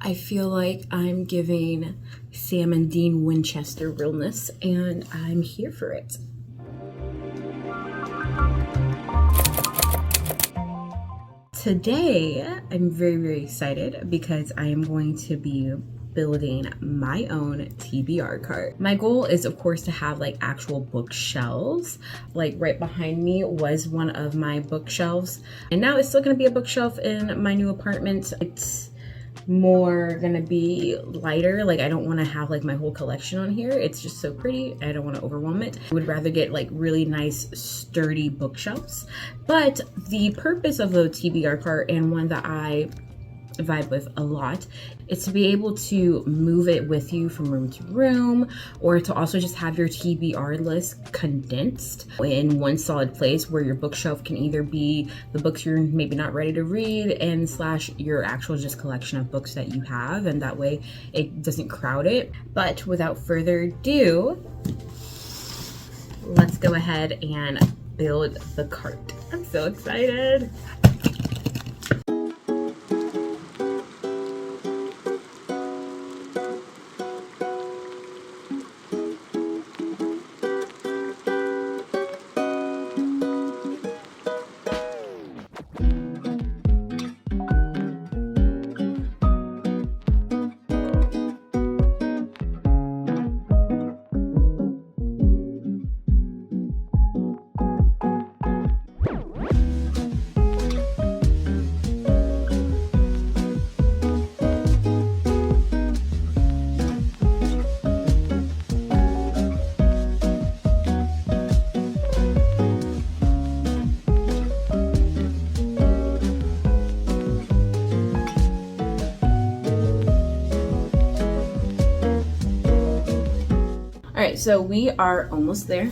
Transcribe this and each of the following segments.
I feel like I'm giving Sam and Dean Winchester realness, and I'm here for it. Today, I'm very, very excited because I am going to be building my own TBR cart. My goal is, of course, to have like actual bookshelves. Like right behind me was one of my bookshelves, and now it's still gonna be a bookshelf in my new apartment. It's more gonna be lighter. Like I don't want to have like my whole collection on here. It's just so pretty. I don't want to overwhelm it. I would rather get like really nice sturdy bookshelves. But the purpose of the TBR cart, and one that I vibe with a lot, is to be able to move it with you from room to room, or to also just have your TBR list condensed in one solid place where your bookshelf can either be the books you're maybe not ready to read and slash your actual just collection of books that you have, and that way it doesn't crowd it. But without further ado, let's go ahead and build the cart. I'm so excited. All right, so we are almost there.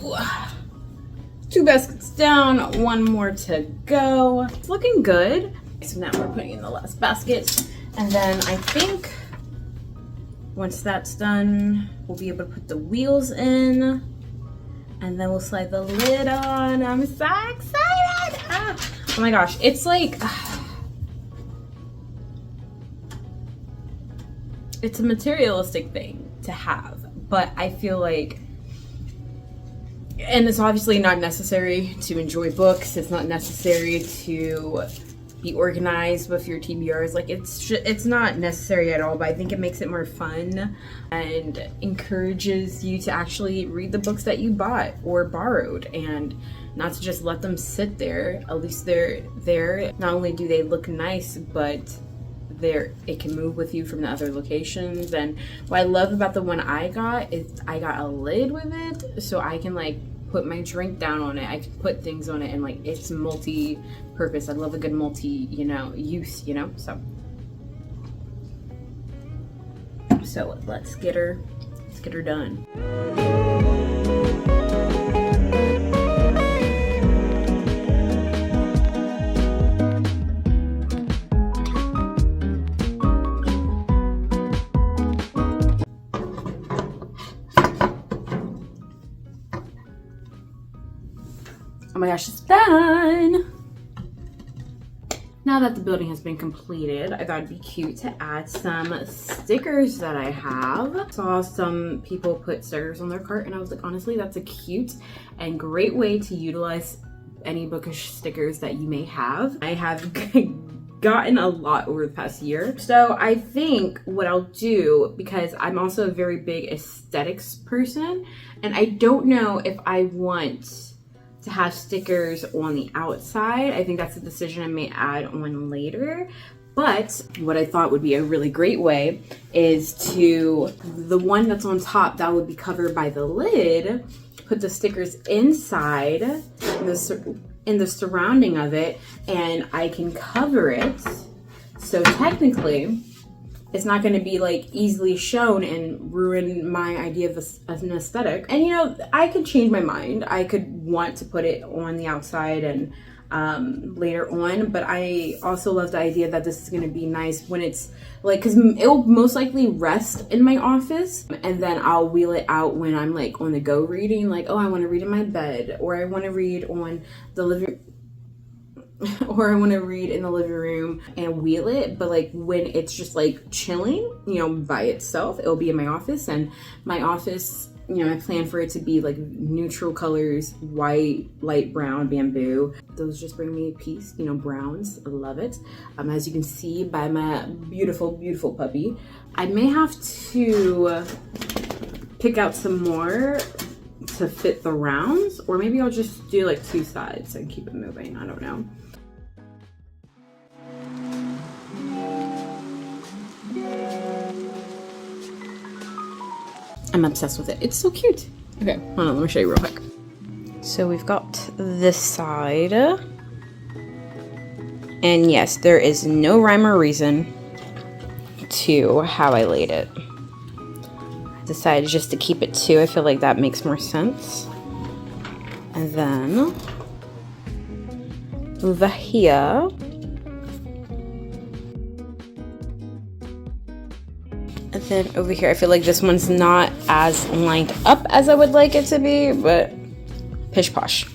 Ooh. 2 baskets down, 1 more to go. It's looking good. So now we're putting in the last basket. And then I think once that's done, we'll be able to put the wheels in, and then we'll slide the lid on. I'm so excited. Oh my gosh, it's like, it's a materialistic thing to have, but I feel like, and it's obviously not necessary to enjoy books. It's not necessary to be organized with your TBRs. Like it's not necessary at all, but I think it makes it more fun and encourages you to actually read the books that you bought or borrowed, and not to just let them sit there. At least they're there. Not only do they look nice, but it can move with you from the other locations. And what I love about the one I got is I got a lid with it, so I can like put my drink down on it. I can put things on it, and like it's multi-purpose. I love a good use, so let's get her done. Oh my gosh, it's done! Now that the building has been completed, I thought it'd be cute to add some stickers that I have. Saw some people put stickers on their cart, and I was like, honestly, that's a cute and great way to utilize any bookish stickers that you may have. I have gotten a lot over the past year. So I think what I'll do, because I'm also a very big aesthetics person, and I don't know if I want to have stickers on the outside. I think that's a decision I may add on later. But what I thought would be a really great way is to, the one that's on top that would be covered by the lid, put the stickers inside in the surrounding of it, and I can cover it. So technically, it's not going to be like easily shown and ruin my idea of an aesthetic. And I could change my mind. I could want to put it on the outside and later on, but I also love the idea that this is going to be nice when it's like, because it'll most likely rest in my office, and then I'll wheel it out when I'm like on the go reading, like, oh, I want to read in my bed, or I want to read on the living or I want to read in the living room and wheel it. But like when it's just like chilling, you know, by itself, it'll be in my office. And my office, you know, I plan for it to be like neutral colors, white, light brown, bamboo. Those just bring me peace, you know, browns. I love it. As you can see by my beautiful, beautiful puppy. I may have to pick out some more to fit the rounds, or maybe I'll just do like 2 sides and keep it moving. I don't know. I'm obsessed with it. It's so cute. Okay, hold on, let me show you real quick. So we've got this side. And yes, there is no rhyme or reason to how I laid it. I decided just to keep it 2. I feel like that makes more sense. And then over here, and then over here, I feel like this one's not as lined up as I would like it to be, but pish posh.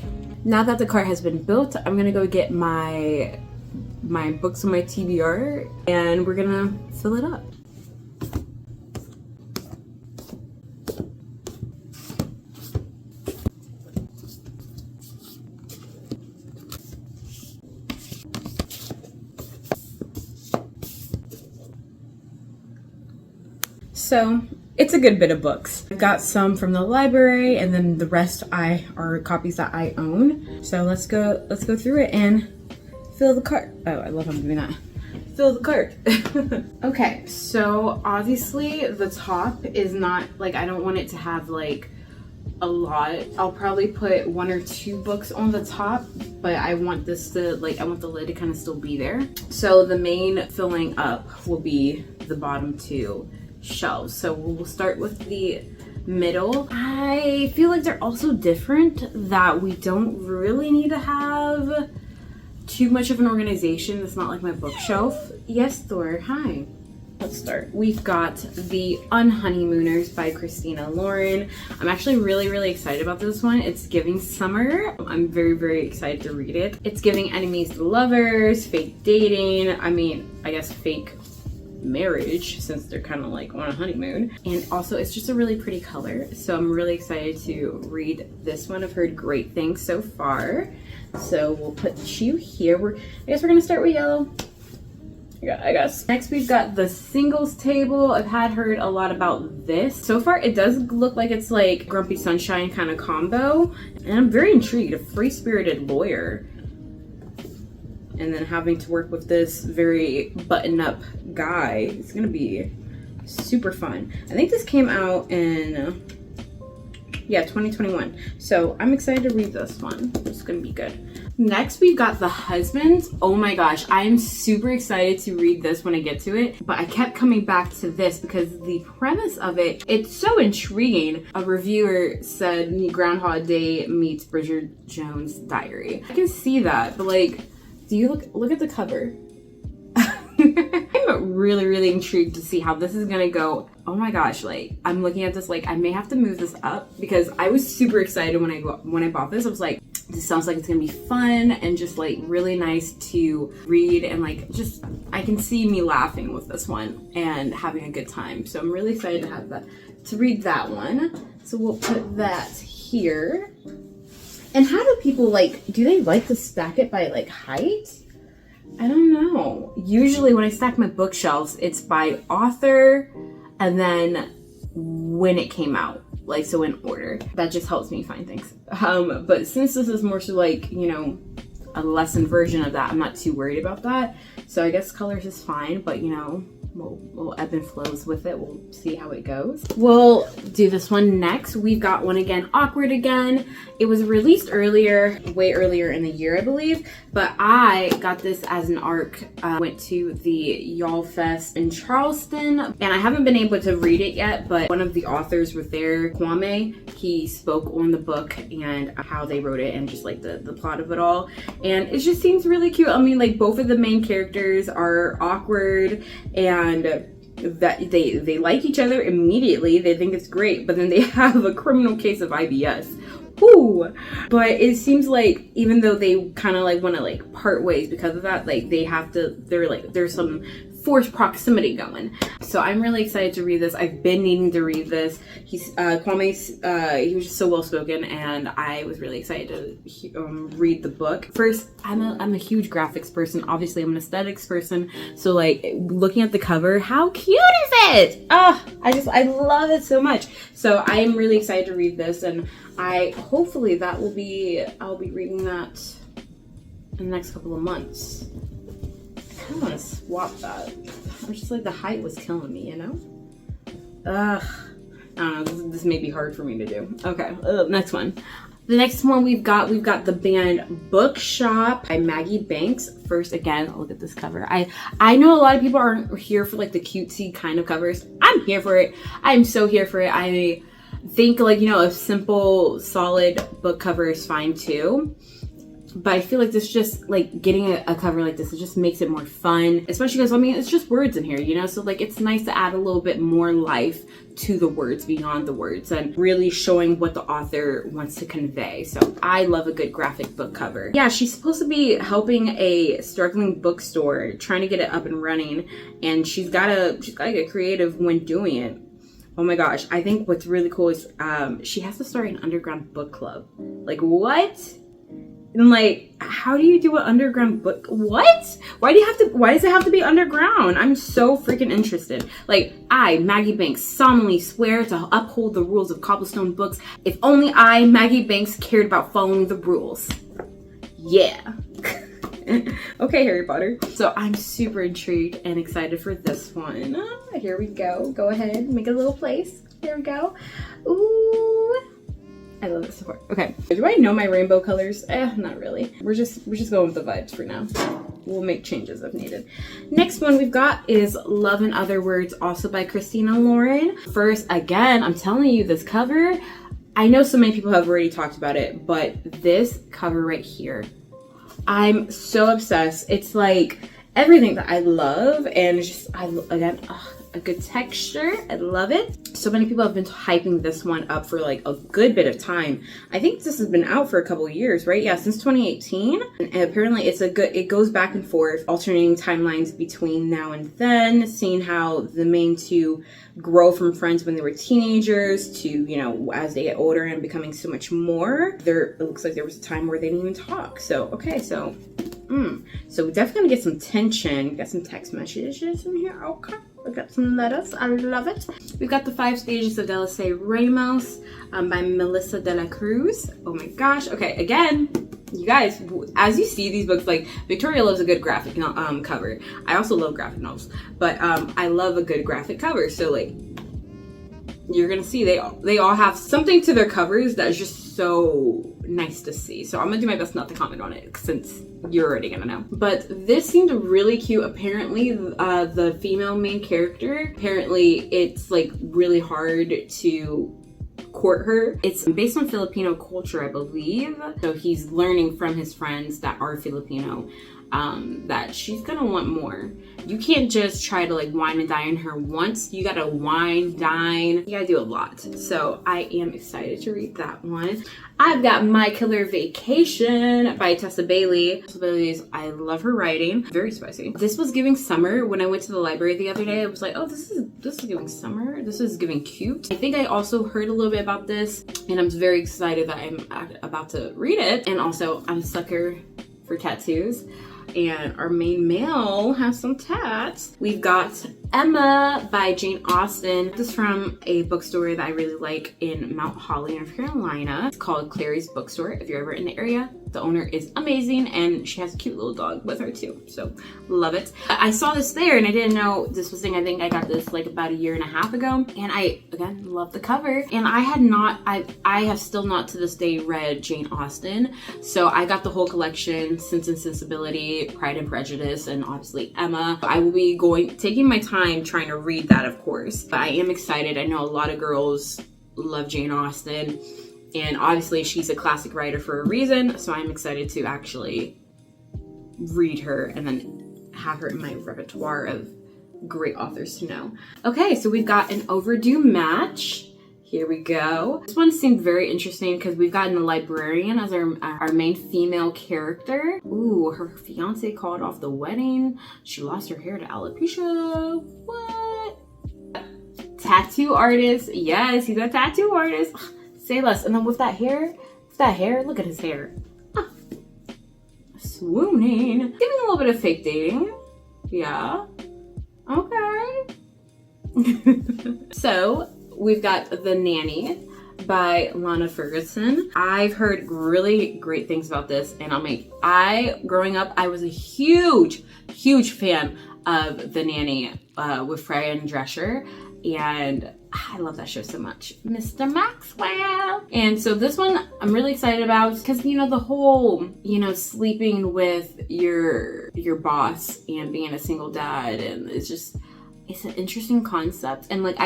Now that the cart has been built, I'm gonna go get my books on my TBR and we're gonna fill it up. So it's a good bit of books. I've got some from the library, and then the rest are copies that I own. So let's go through it and fill the cart. Oh, I love how I'm doing that. Fill the cart. Okay, so obviously the top is not like, I don't want it to have like a lot. I'll probably put 1 or 2 books on the top, but I want this to like, I want the lid to kind of still be there. So the main filling up will be the bottom 2 shelves. So we'll start with the middle. I feel like they're also different, that we don't really need to have too much of an organization. It's not like my bookshelf. Yes, Thor, hi. Let's start. We've got the Unhoneymooners by Christina Lauren. I'm actually really excited about this one. It's giving summer. I'm very excited to read it. It's giving enemies to lovers, fake dating. I mean, I guess fake marriage, since they're kind of like on a honeymoon. And also it's just a really pretty color, so I'm really excited to read this one. I've heard great things so far, so we'll put you here. I guess we're gonna start with yellow. Yeah, I guess. Next we've got the Singles Table. I've heard a lot about this. So far it does look like it's like Grumpy Sunshine kind of combo, and I'm very intrigued. A free-spirited lawyer, and then having to work with this very button-up guy. It's gonna be super fun. I think this came out in, yeah, 2021. So I'm excited to read this one. It's gonna be good. Next, we've got The Husbands. Oh my gosh, I am super excited to read this when I get to it, but I kept coming back to this because the premise of it, it's so intriguing. A reviewer said Groundhog Day meets Bridget Jones' Diary. I can see that, but like, do you look at the cover? I'm really intrigued to see how this is gonna go. Oh my gosh, like I'm looking at this like I may have to move this up, because I was super excited when I bought this. I was like, this sounds like it's gonna be fun and just like really nice to read, and like just I can see me laughing with this one and having a good time. So I'm really excited to have that, to read that one. So we'll put that here. And how do people like, do they like to stack it by like height? I don't know. Usually when I stack my bookshelves, it's by author and then when it came out, like so in order. That just helps me find things. But since this is more so like, you know, a lesson version of that, I'm not too worried about that. So I guess colors is fine, but you know, we'll ebb and flows with it. We'll see how it goes. We'll do this one next. We've got one again, Awkward Again. It was released earlier, way earlier in the year, I believe, but I got this as an ARC. Went to the Y'all Fest in Charleston, and I haven't been able to read it yet, but one of the authors was there, Kwame. He spoke on the book and how they wrote it and just like the plot of it all. And it just seems really cute. I mean, like both of the main characters are awkward, and that they like each other immediately. They think it's great, but then they have a criminal case of IBS. Ooh. But it seems like even though they kind of like want to like part ways because of that, like there's some forced proximity going. So I'm really excited to read this. I've been needing to read this. Kwame, he was just so well spoken, and I was really excited to read the book. First, I'm a huge graphics person. Obviously, I'm an aesthetics person. So like looking at the cover, how cute is it? Oh, I love it so much. So I am really excited to read this, and hopefully I'll be reading that in the next couple of months. I want to swap that. I'm just like, the height was killing me, you know? I don't know, this may be hard for me to do. Okay, next one. The next one we've got the band Bookshop by Maggie Banks. First, again, look at this cover. I know a lot of people aren't here for like the cutesy kind of covers. I'm here for it. I'm so here for it. I think like, you know, a simple, solid book cover is fine too. But I feel like this just like getting a cover like this, it just makes it more fun, especially because I mean it's just words in here, you know, so like it's nice to add a little bit more life to the words beyond the words and really showing what the author wants to convey. So I love a good graphic book cover. Yeah, she's supposed to be helping a struggling bookstore, trying to get it up and running, and she's gotta get creative when doing it. Oh my gosh, I think what's really cool is she has to start an underground book club. Like, what? And like, how do you do an underground book? What? Why does it have to be underground? I'm so freaking interested. Like, I, Maggie Banks, solemnly swear to uphold the rules of Cobblestone Books. If only I, Maggie Banks, cared about following the rules. Yeah. Okay, Harry Potter. So I'm super intrigued and excited for this one. Here we go. Go ahead, make a little place. Here we go. Ooh. I love it so far. Okay, do I know my rainbow colors? Not really. We're just going with the vibes for now. We'll make changes if needed. Next one we've got is Love in Other Words, also by Christina Lauren. First, again, I'm telling you, this cover, I know so many people have already talked about it, but this cover right here, I'm so obsessed. It's like everything that I love, and it's just, a good texture. I love it. So many people have been hyping this one up for like a good bit of time. I think this has been out for a couple of years, right? Yeah, since 2018. And apparently it goes back and forth, alternating timelines between now and then, seeing how the main two grow from friends when they were teenagers to, you know, as they get older and becoming so much more. It looks like there was a time where they didn't even talk. So, okay, so we're definitely gonna get some tension. Got some text messages in here. Okay. We got some letters. I love it. We've got the 5 Stages of Delisay Ramos by Melissa de la Cruz. Oh my gosh. Okay, again, you guys, as you see these books, like Victoria loves a good graphic cover. I also love graphic novels, but I love a good graphic cover. So like, you're gonna see they all have something to their covers that is just so nice to see. So I'm gonna do my best not to comment on it since you're already gonna know. But this seemed really cute. Apparently the female main character, apparently it's like really hard to court her. It's based on Filipino culture, I believe. So he's learning from his friends that are Filipino that she's gonna want more. You can't just try to like wine and dine her once. You gotta wine, dine. You gotta do a lot. So I am excited to read that one. I've got My Killer Vacation by Tessa Bailey. Tessa Bailey's, I love her writing. Very spicy. This was giving summer. When I went to the library the other day, I was like, oh, this is giving summer. This is giving cute. I think I also heard a little bit about this, and I'm very excited that I'm about to read it. And also, I'm a sucker for tattoos. And our main male has some tats. We've got Emma by Jane Austen. This is from a bookstore that I really like in Mount Holly, North Carolina. It's called Clary's Bookstore. If you're ever in the area, the owner is amazing, and she has a cute little dog with her too. So love it. I saw this there and I didn't know this was thing. I think I got this like about 1.5 years ago, and I again love the cover. And I have still not to this day read Jane Austen. So I got the whole collection, Sense and Sensibility, Pride and Prejudice, and obviously Emma. I will be taking my time trying to read that, of course. But I am excited. I know a lot of girls love Jane Austen, and obviously she's a classic writer for a reason. So I'm excited to actually read her and then have her in my repertoire of great authors to know. Okay, so we've got An Overdue Match. Here we go. This one seemed very interesting because we've gotten a librarian as our main female character. Ooh, her fiance called off the wedding. She lost her hair to alopecia. What? Tattoo artist. Yes, he's a tattoo artist. Say less. And then with that hair, look at his hair. Ah, swooning. Giving a little bit of fake dating. Yeah. Okay. So we've got The Nanny by Lana Ferguson. I've heard really great things about this, and growing up, I was a huge fan of The Nanny with Fran Drescher, and I love that show so much. Mr. Maxwell. And so this one I'm really excited about because, you know, the whole, you know, sleeping with your boss and being a single dad, and it's an interesting concept. And like,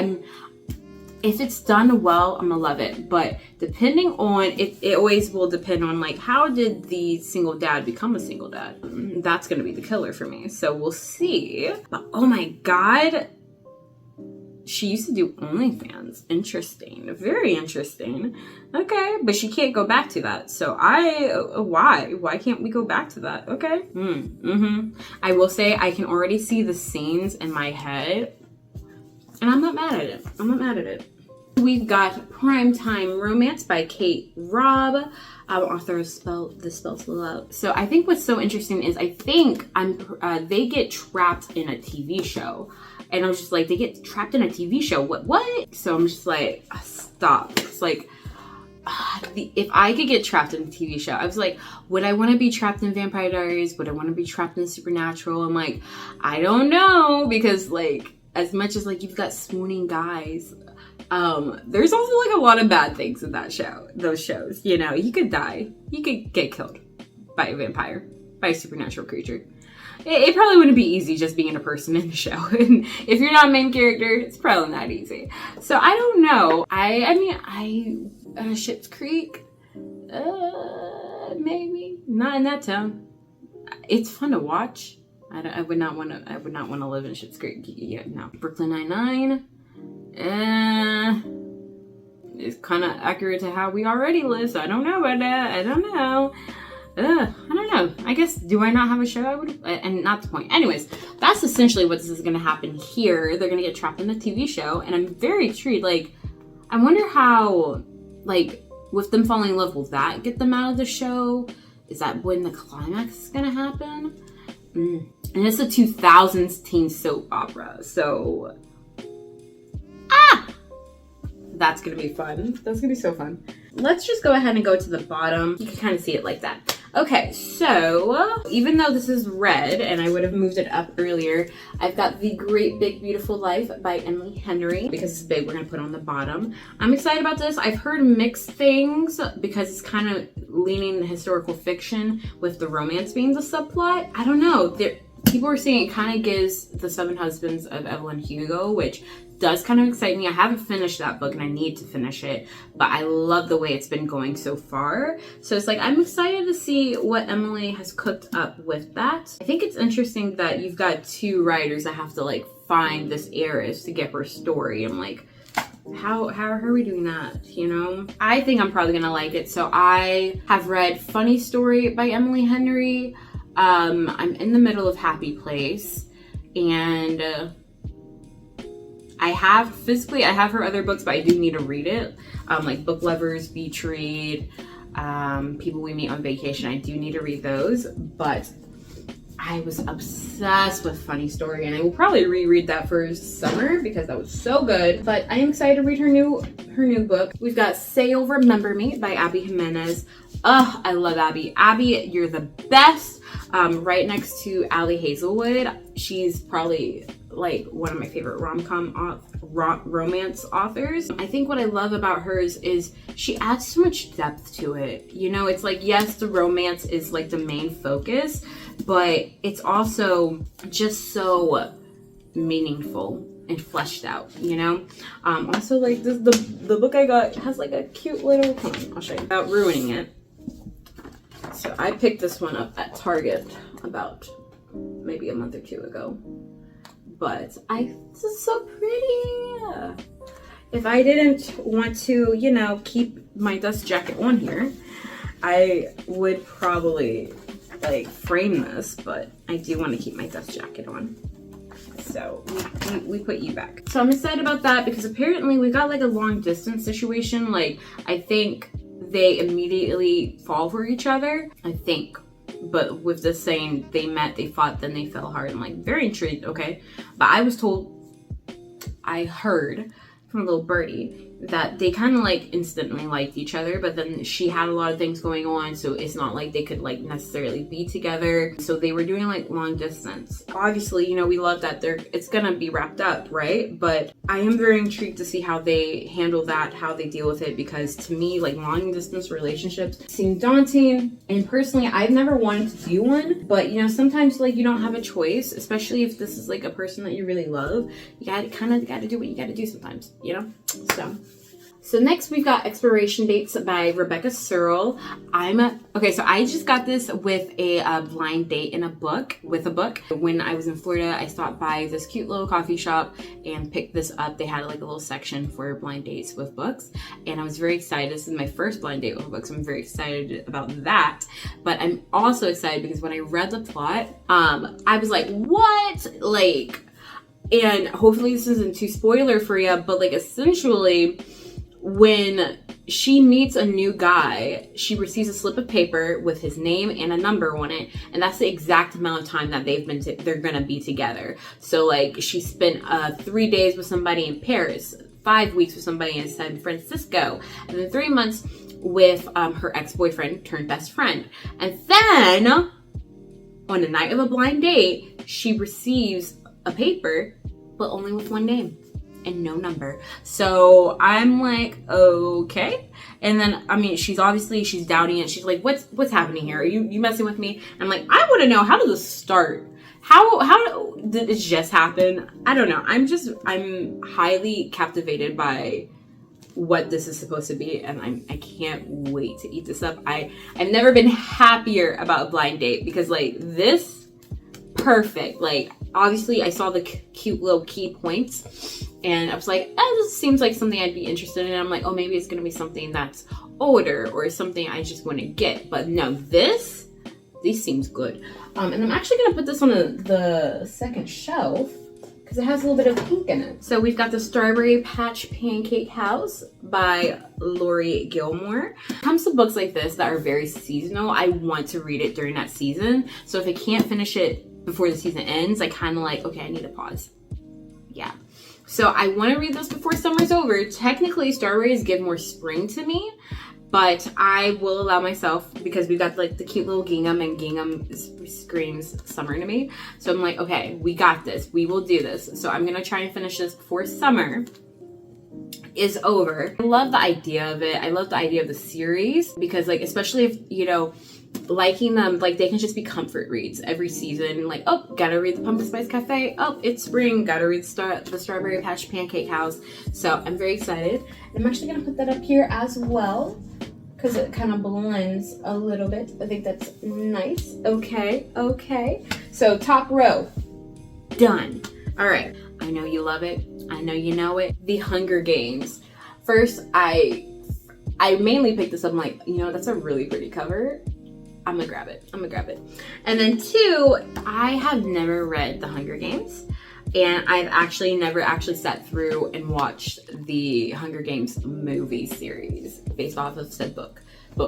if it's done well, I'm gonna love it. But depending on, it always will depend on like, how did the single dad become a single dad? That's gonna be the killer for me. So we'll see. But oh my God, she used to do OnlyFans. Interesting, very interesting. Okay, but she can't go back to that. So why can't we go back to that? Okay. I will say I can already see the scenes in my head, and I'm not mad at it. We've got Primetime Romance by Kate Robb, author of The Spells of Love. So I think what's so interesting is they get trapped in a TV show. And I was just like, they get trapped in a TV show? What? So I'm just like, stop. It's like, if I could get trapped in a TV show, I was like, would I want to be trapped in Vampire Diaries? Would I want to be trapped in Supernatural? I'm like, I don't know, because like, as much as like you've got swooning guys, there's also like a lot of bad things in those shows. You know, you could die, you could get killed by a vampire, by a supernatural creature. It probably wouldn't be easy just being a person in the show. And if you're not a main character, it's probably not easy. So I don't know. Schitt's Creek, maybe not in that town. It's fun to watch. I would not want to live in Schitt's Creek. Yeah, no. Brooklyn Nine-Nine, it's kind of accurate to how we already live. So I don't know about that. I don't know. I don't know. I guess, do I not have a show? I would, and not the point. Anyways, that's essentially what this is going to happen here. They're going to get trapped in the TV show, and I'm very intrigued. Like, I wonder how, like, with them falling in love, will that get them out of the show? Is that when the climax is going to happen? And it's a 2000s teen soap opera, so that's going to be fun. That's going to be so fun. Let's just go ahead and go to the bottom. You can kind of see it like that. Okay, so even though this is red and I would have moved it up earlier, I've got The Great Big Beautiful Life by Emily Henry. Because it's big, we're gonna put it on the bottom. I'm excited about this. I've heard mixed things because it's kind of leaning historical fiction with the romance being the subplot. I don't know. People are saying it kind of gives The Seven Husbands of Evelyn Hugo, which does kind of excite me. I haven't finished that book and I need to finish it, but I love the way it's been going so far. So it's like, I'm excited to see what Emily has cooked up with that. I think it's interesting that you've got two writers that have to like find this heiress to get her story. I'm like, how are we doing that? You know, I think I'm probably gonna like it. So I have read Funny Story by Emily Henry. I'm in the middle of Happy Place, and I have her other books, but I do need to read it. Like Book Lovers, Beach Read, People We Meet on Vacation. I do need to read those, but I was obsessed with Funny Story, and I will probably reread that for summer because that was so good. But I am excited to read her new book. We've got Say You'll Remember Me by Abby Jimenez. Oh, I love Abby. Abby, you're the best. Right next to Allie Hazelwood. She's probably like one of my favorite romance authors. I think what I love about hers is she adds so much depth to it. You know, it's like, yes, the romance is like the main focus, but it's also just so meaningful and fleshed out, you know? Also, like the book I got has like a cute little, I'll show you, without ruining it. So I picked this one up at Target about maybe a month or two ago. But this is so pretty. if I didn't want to, you know, keep my dust jacket on here, I would probably like frame this, but I do want to keep my dust jacket on. So we put you back. So I'm excited about that because apparently we got like a long distance situation. Like I think they immediately fall for each other, I think. But with this saying, they met, they fought, then they fell hard. I'm like very intrigued, okay? But I was told, I heard from a little birdie that they kind of like instantly liked each other, but then she had a lot of things going on, so it's not like they could like necessarily be together. So they were doing like long distance. Obviously, you know, we love that it's gonna be wrapped up, right? But I am very intrigued to see how they handle that, how they deal with it, because to me, like long distance relationships seem daunting. And personally, I've never wanted to do one, but you know, sometimes like you don't have a choice, especially if this is like a person that you really love. You gotta do what you gotta do sometimes, you know? So next we've got Expiration Dates by Rebecca Searle. Okay, so I just got this with a blind date in a book. When I was in Florida, I stopped by this cute little coffee shop and picked this up. They had like a little section for blind dates with books, and I was very excited. This is my first blind date with books. I'm very excited about that. But I'm also excited because when I read the plot, I was like, what? Like, and hopefully this isn't too spoiler for you, but like essentially, when she meets a new guy, she receives a slip of paper with his name and a number on it, and that's the exact amount of time that they're gonna be together. So like she spent 3 days with somebody in Paris, 5 weeks with somebody in San Francisco, and then 3 months with her ex-boyfriend turned best friend. And then on the night of a blind date, she receives a paper, but only with one name and no number. So I'm like, okay. And then, I mean, she's doubting it. She's like, what's happening here? Are you messing with me? I'm like, I want to know, how did this start? How did it just happen? I don't know. I'm highly captivated by what this is supposed to be, and I can't wait to eat this up. I've never been happier about a blind date because like this, perfect. Like obviously I saw the cute little key points and I was like, this seems like something I'd be interested in. I'm like, oh, maybe it's gonna be something that's older or something I just want to get. But no, this seems good. And I'm actually gonna put this on the second shelf because it has a little bit of pink in it. So we've got the Strawberry Patch Pancake House by Lori Gilmore. When it comes to books like this that are very seasonal, I want to read it during that season. So if I can't finish it before the season ends, I kind of like, okay, I need to pause. Yeah. So I want to read this before summer's over. Technically, strawberries give more spring to me, but I will allow myself, because we got like the cute little gingham, and gingham screams summer to me. So I'm like, okay, we got this. We will do this. So I'm going to try and finish this before summer is over. I love the idea of it. I love the idea of the series because like, especially if, you know, liking them, like they can just be comfort reads every season. Like, oh, gotta read the Pumpkin Spice Cafe. Oh, it's spring. Gotta read the Strawberry Patch Pancake House. So I'm very excited. I'm actually gonna put that up here as well because it kind of blends a little bit. I think that's nice. Okay. So top row, done. All right. I know you love it. I know you know it. The Hunger Games. First, I mainly picked this up. I'm like, you know, that's a really pretty cover. I'm gonna grab it. And then two, I have never read The Hunger Games, and I've actually never sat through and watched the Hunger Games movie series based off of said book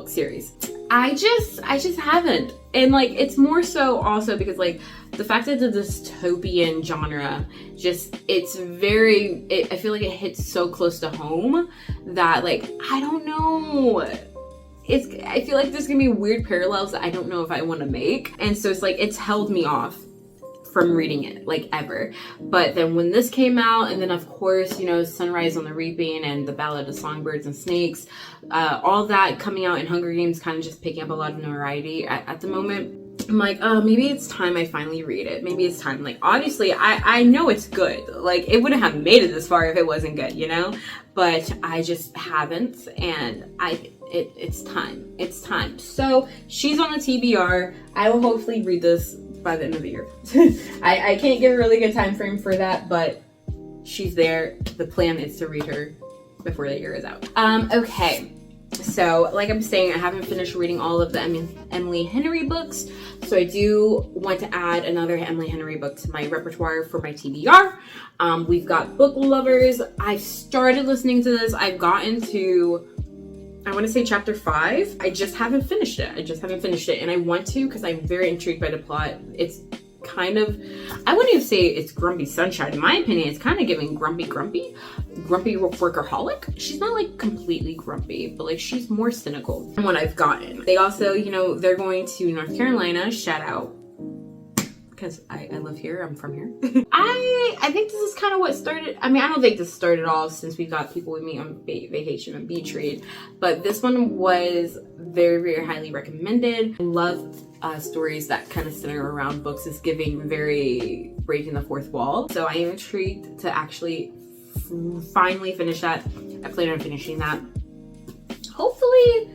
series. I just haven't. And like, it's more so also because like the fact that the dystopian genre I feel like it hits so close to home that like, I don't know. I feel like there's gonna be weird parallels that I don't know if I want to make. And so it's like, it's held me off from reading it like ever. But then when this came out, and then of course, you know, Sunrise on the Reaping and The Ballad of Songbirds and Snakes, all that coming out in Hunger Games kind of just picking up a lot of notoriety at the moment. I'm like, oh, maybe it's time I finally read it. Maybe it's time. Like, obviously, I know it's good. Like, it wouldn't have made it this far if it wasn't good, you know? But I just haven't, and it's time. It's time. So, she's on the TBR. I will hopefully read this by the end of the year. I can't give a really good time frame for that, but she's there. The plan is to read her before the year is out. Okay. So, like I'm saying, I haven't finished reading all of the Emily Henry books. So I do want to add another Emily Henry book to my repertoire for my TBR. We've got Book Lovers. I've started listening to this. I've gotten to, I want to say chapter 5. I just haven't finished it. And I want to because I'm very intrigued by the plot. It's kind of, I wouldn't even say it's grumpy sunshine. In my opinion, it's kind of giving grumpy workaholic. She's not like completely grumpy, but like she's more cynical than what I've gotten. They also, you know, they're going to North Carolina, shout out, because I live here, I'm from here. I think this is kind of what started, I mean, I don't think this started all since we got people with me on vacation and beach read, but this one was very, very highly recommended. I love stories that kind of center around books. Is giving very breaking the fourth wall. So I am intrigued to actually finally finish that. I plan on finishing that hopefully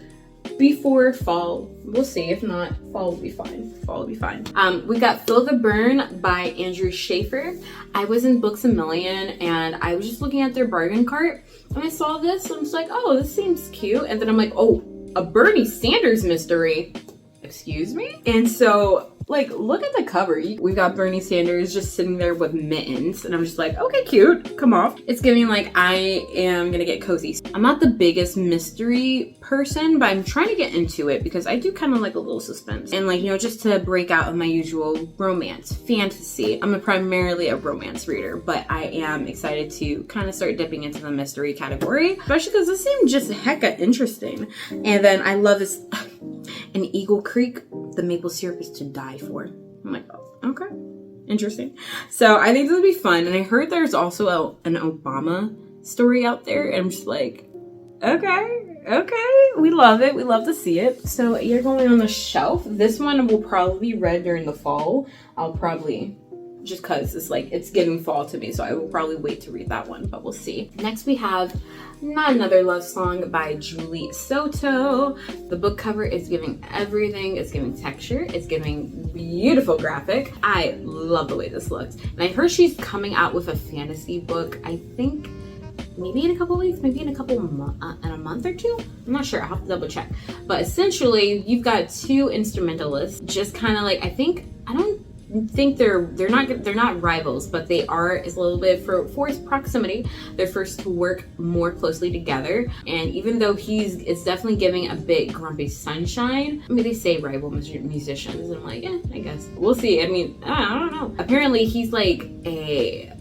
before fall. We'll see. If not, fall will be fine. We got Feel the Burn by Andrew Schaefer. I was in Books A Million and I was just looking at their bargain cart and I saw this and I was like, oh, this seems cute. And then I'm like, oh, a Bernie Sanders mystery. Excuse me? And so, like, look at the cover. We got Bernie Sanders just sitting there with mittens. And I'm just like, okay, cute. Come off. It's giving like I am gonna get cozy. I'm not the biggest mystery person, but I'm trying to get into it because I do kind of like a little suspense. And like, you know, just to break out of my usual romance, fantasy. I'm primarily a romance reader, but I am excited to kind of start dipping into the mystery category. Especially because this seemed just hecka interesting. And then I love this... In Eagle Creek, the maple syrup is to die for. I'm like, oh, okay. Interesting. So I think this would be fun. And I heard there's also an Obama story out there. And I'm just like, okay. We love it. We love to see it. So you're going on the shelf. This one will probably be read during the fall. I'll probably... just because it's like it's giving fall to me, so I will probably wait to read that one, but we'll see. Next we have Not Another Love Song by Julie Soto. The book cover is giving everything. It's giving texture, it's giving beautiful graphic. I love the way this looks, and I heard she's coming out with a fantasy book, I think maybe in a couple weeks, maybe in a month or two. I'm not sure, I'll have to double check. But essentially you've got two instrumentalists just kind of like, I don't think they're not rivals, but they are, is a little bit for forced proximity. They're forced to work more closely together, and even though it's definitely giving a bit grumpy sunshine. I mean, they say rival musicians, and I'm like, I guess we'll see. I mean, I don't know. Apparently he's like a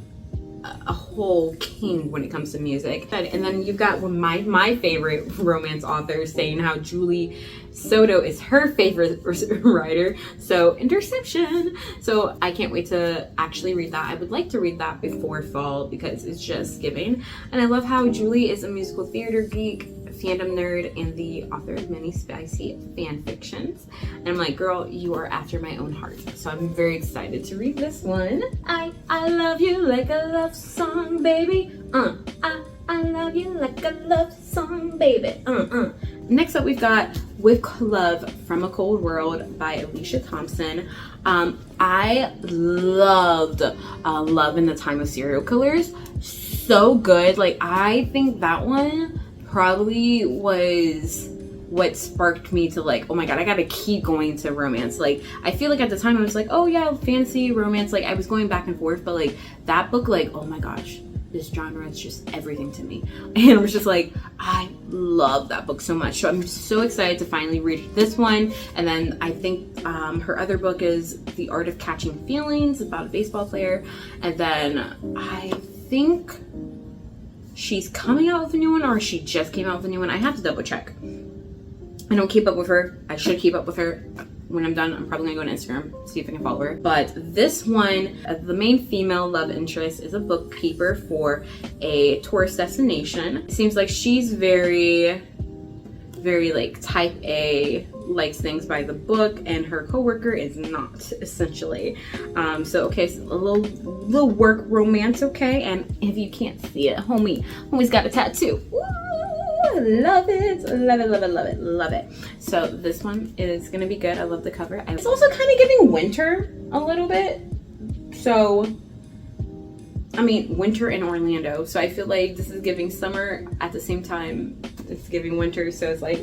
whole king when it comes to music. And then you've got my favorite romance author saying how Julie Soto is her favorite writer. So Interception. So I can't wait to actually read that. I would like to read that before fall because it's just giving. And I love how Julie is a musical theater geek, fandom nerd, and the author of many spicy fan fictions. And I'm like, girl, you are after my own heart. So I'm very excited to read this one. I love you like a love song, baby. I love you like a love song, baby. Next up, we've got With Love from a Cold World by Alicia Thompson. I loved Love in the Time of Serial Killers. So good. Like, I think that one probably was what sparked me to like, oh my god, I gotta keep going to romance. Like, I feel like at the time I was like, oh yeah, fantasy, romance, like I was going back and forth, but like that book, like, oh my gosh, this genre is just everything to me. And I was just like, I love that book so much. So I'm so excited to finally read this one. And then I think her other book is The Art of Catching Feelings, about a baseball player. And then I think she's coming out with a new one, or she just came out with a new one. I have to double check. I don't keep up with her. I should keep up with her. When I'm done, I'm probably gonna go on Instagram, see if I can follow her. But this one, the main female love interest is a bookkeeper for a tourist destination. It seems like she's very, very like type A, likes things by the book, and her coworker is not, essentially. So okay, so a little work romance, okay? And if you can't see it, homie's got a tattoo. Woo! Love it, love it, love it, love it, love it. So this one is gonna be good. I love the cover. It's also kind of giving winter a little bit. So I mean, winter in Orlando. So I feel like this is giving summer at the same time it's giving winter. So it's like,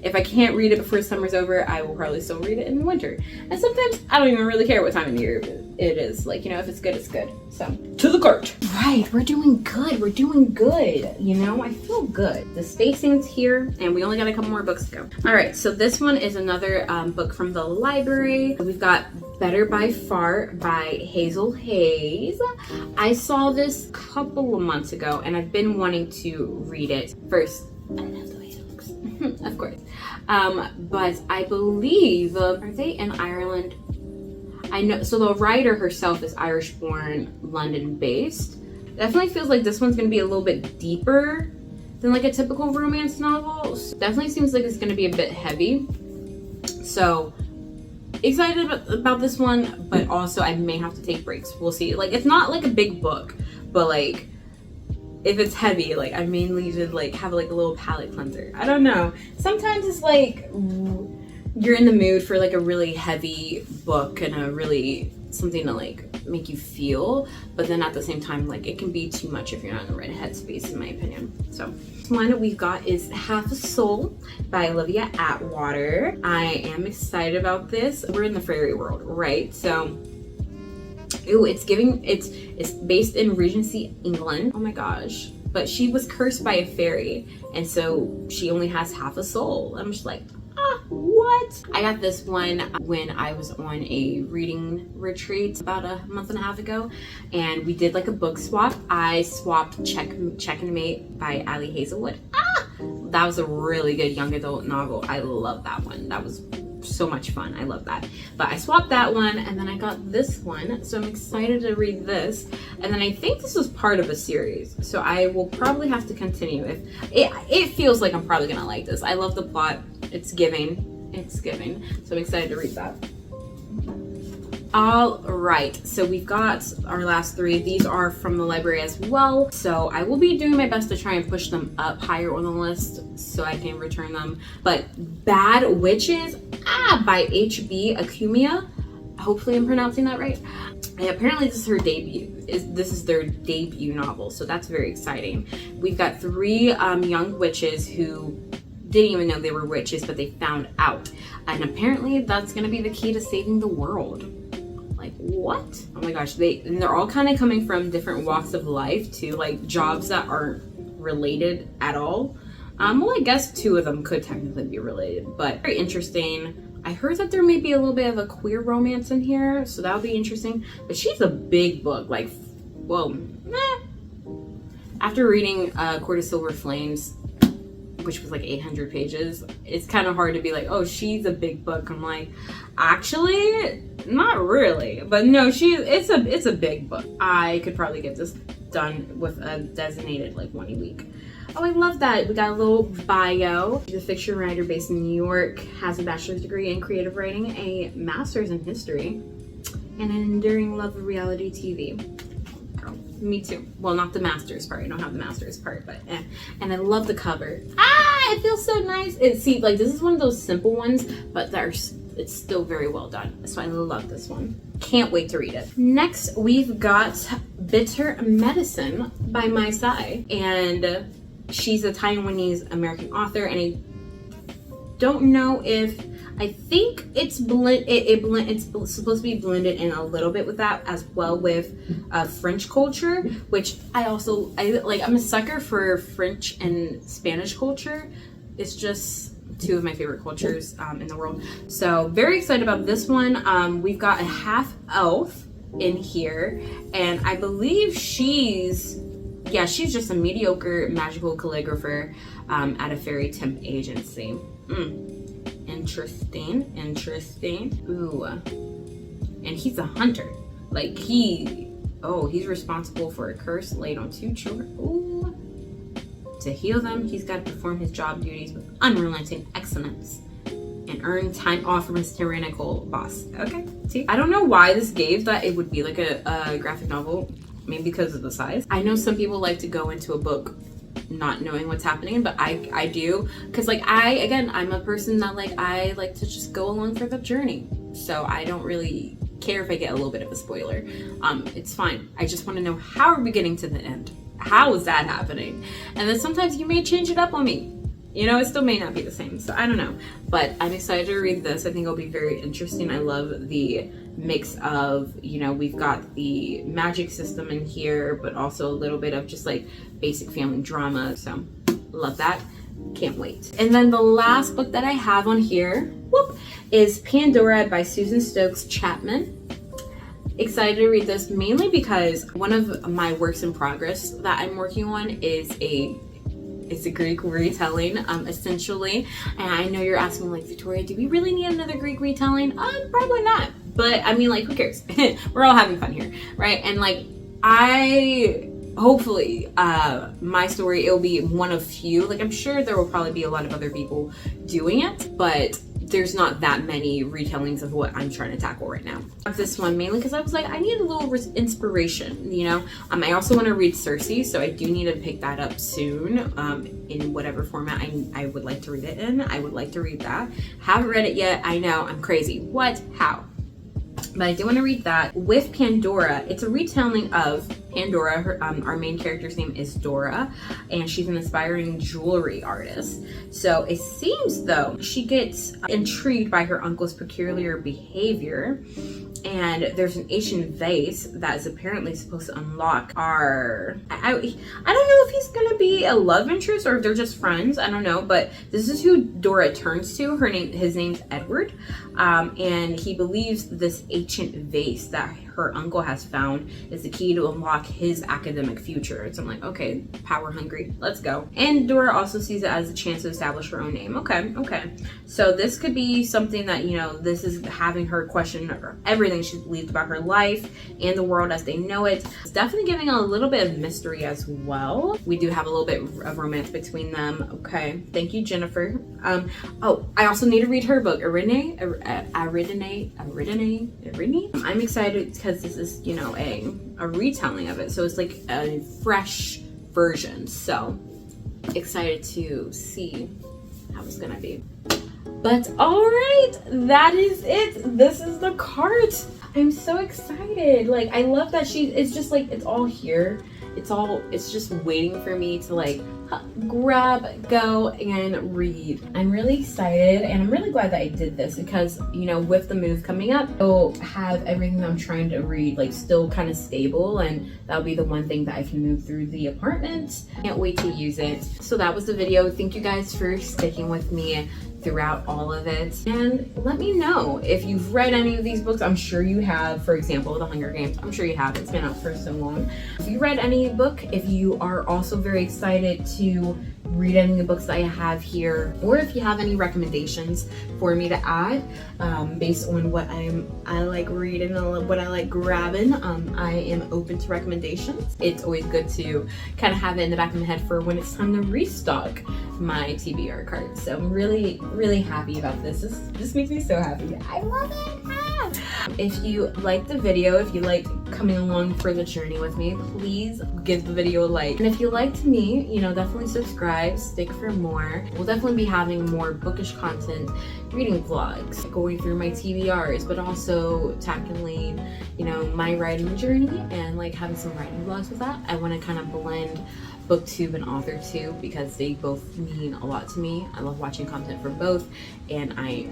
if I can't read it before summer's over, I will probably still read it in the winter. And sometimes I don't even really care what time of year it is. Like, you know, if it's good, it's good. So, to the cart. Right, we're doing good. We're doing good. You know, I feel good. The spacing's here, and we only got a couple more books to go. All right, so this one is another book from the library. We've got Better by Far by Hazel Hayes. I saw this a couple of months ago, and I've been wanting to read it. First, I love the way it looks. Of course. But I believe, are they in Ireland? I know, so the writer herself is Irish born, London based. Definitely feels like this one's gonna be a little bit deeper than like a typical romance novel. So definitely seems like it's gonna be a bit heavy. So excited about this one, but also I may have to take breaks. We'll see. Like, it's not like a big book, but like, if it's heavy, like I mainly should like have like a little palate cleanser. I don't know. Sometimes it's like you're in the mood for like a really heavy book and a really something to like make you feel, but then at the same time, like it can be too much if you're not in the right headspace, in my opinion. So one we've got is Half a Soul by Olivia Atwater. I am excited about this. We're in the fairy world, right? So ooh, it's based in Regency, England. Oh my gosh. But she was cursed by a fairy, and so she only has half a soul. I'm just like, what? I got this one when I was on a reading retreat about a month and a half ago, and we did like a book swap. I swapped Check and Mate by Ali Hazelwood. That was a really good young adult novel. I love that one. That was so much fun. I love that. But I swapped that one, and then I got this one, so I'm excited to read this. And then I think this was part of a series, so I will probably have to continue. If it feels like I'm probably gonna like this. I love the plot. It's giving, so I'm excited to read that. All right, so we've got our last three. These are from the library as well, so I will be doing my best to try and push them up higher on the list so I can return them. But Bad Witches by H.B. Akumia. Hopefully I'm pronouncing that right. And apparently this is her debut. This is their debut novel, so that's very exciting. We've got three young witches who didn't even know they were witches, but they found out. And apparently that's gonna be the key to saving the world. Like, what? Oh my gosh, they're all kind of coming from different walks of life too, like jobs that aren't related at all. Well, I guess two of them could technically be related, but very interesting. I heard that there may be a little bit of a queer romance in here, so that'll be interesting. But she's a big book, like, well, after reading Court of Silver Flames, which was like 800 pages, it's kind of hard to be like, oh, she's a big book. I'm like, actually, not really. But no, it's a big book. I could probably get this done with a designated like 1 a week. Oh, I love that. We got a little bio. She's a fiction writer based in New York, has a bachelor's degree in creative writing, a master's in history, and an enduring love of reality TV. Girl, me too. Well, not the master's part. I don't have the master's part, but and I love the cover. It feels so nice. See, like this is one of those simple ones, but it's still very well done. So I love this one. Can't wait to read it. Next, we've got Bitter Medicine by Mai Sai, and she's a Taiwanese American author, and I don't know if, I think it's it's supposed to be blended in a little bit with that, as well with French culture, which I'm a sucker for French and Spanish culture. It's just two of my favorite cultures in the world. So very excited about this one. We've got a half elf in here, and I believe she's just a mediocre magical calligrapher at a fairy temp agency. Interesting. Ooh. And he's a hunter. Like he's responsible for a curse laid on 2 children. Ooh. To heal them, he's got to perform his job duties with unrelenting excellence and earn time off from his tyrannical boss. Okay, see? I don't know why this gave that it would be like a graphic novel. Maybe because of the size. I know some people like to go into a book not knowing what's happening, but I do, because like I'm a person that I like to just go along for the journey. So I don't really care if I get a little bit of a spoiler. It's fine. I just want to know, how are we getting to the end? How is that happening? And then sometimes you may change it up on me. You know, it still may not be the same, so I don't know. But I'm excited to read this. I think it'll be very interesting. I love the mix of, you know, we've got the magic system in here, but also a little bit of just like basic family drama. So love that. Can't wait. And then the last book that I have on here, is Pandora by Susan Stokes Chapman. Excited to read this mainly because one of my works in progress that I'm working on is it's a Greek retelling, essentially. And I know you're asking, like, Victoria, do we really need another Greek retelling? Probably not. But I mean, like, who cares? We're all having fun here, right? And like, hopefully, my story, it'll be one of few. Like, I'm sure there will probably be a lot of other people doing it, but there's not that many retellings of what I'm trying to tackle right now. I have this one mainly because I was like, I need a little inspiration, you know? I also want to read Circe, so I do need to pick that up soon, in whatever format I would like to read it in. I would like to read that. Haven't read it yet. I know, I'm crazy. What? How? But I do want to read that. With Pandora, it's a retelling of Pandora. Our main character's name is Dora, and she's an aspiring jewelry artist. So it seems, though, she gets intrigued by her uncle's peculiar behavior, and there's an ancient vase that is apparently supposed to unlock I don't know if he's gonna be a love interest or if they're just friends. I don't know, but this is who Dora turns to. His name's Edward, and he believes this ancient vase that her uncle has found is the key to unlock his academic future. So I'm like, okay, power hungry, let's go. And Dora also sees it as a chance to establish her own name. Okay. So this could be something that, you know, this is having her question everything she believes about her life and the world as they know it. It's definitely giving a little bit of mystery as well. We do have a little bit of romance between them. Okay, thank you, Jennifer. Oh, I also need to read her book, Aridane. I'm excited because this is, you know, a retelling of it, so it's like a fresh version. So excited to see how it's gonna be. But all right, that is it. This is the cart. I'm so excited. Like, I love that it's just like, it's all here. It's just waiting for me to like grab, go, and read. I'm really excited, and I'm really glad that I did this because, you know, with the move coming up, I'll have everything that I'm trying to read like still kind of stable, and that'll be the one thing that I can move through the apartment. Can't wait to use it. So that was the video. Thank you guys for sticking with me throughout all of it, and let me know if you've read any of these books. I'm sure you have. For example, The Hunger Games, I'm sure you have. It's been out for so long. If you read any book, if you are also very excited to read any of the books that I have here, or if you have any recommendations for me to add based on what I like reading and what I like grabbing, I am open to recommendations. It's always good to kind of have it in the back of my head for when it's time to restock my TBR cards. So I'm really, really happy about this. This makes me so happy. I love it. If you like the video, if you like coming along for the journey with me, please give the video a like. And if you liked me, you know, definitely subscribe, stick for more. We'll definitely be having more bookish content, reading vlogs, going through my TBRs, but also tackling, you know, my writing journey and like having some writing vlogs with that. I want to kind of blend booktube and authortube because they both mean a lot to me. I love watching content for both, and I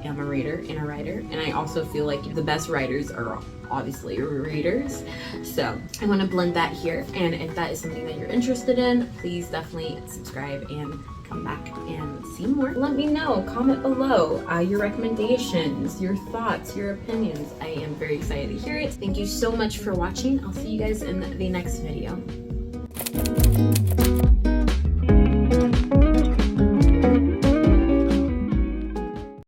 am a reader and a writer, and I also feel like the best writers are obviously readers. So I want to blend that here, and if that is something that you're interested in, please definitely subscribe and come back and see more. Let me know, comment below your recommendations, your thoughts, your opinions. I am very excited to hear it. Thank you so much for watching. I'll see you guys in the next video.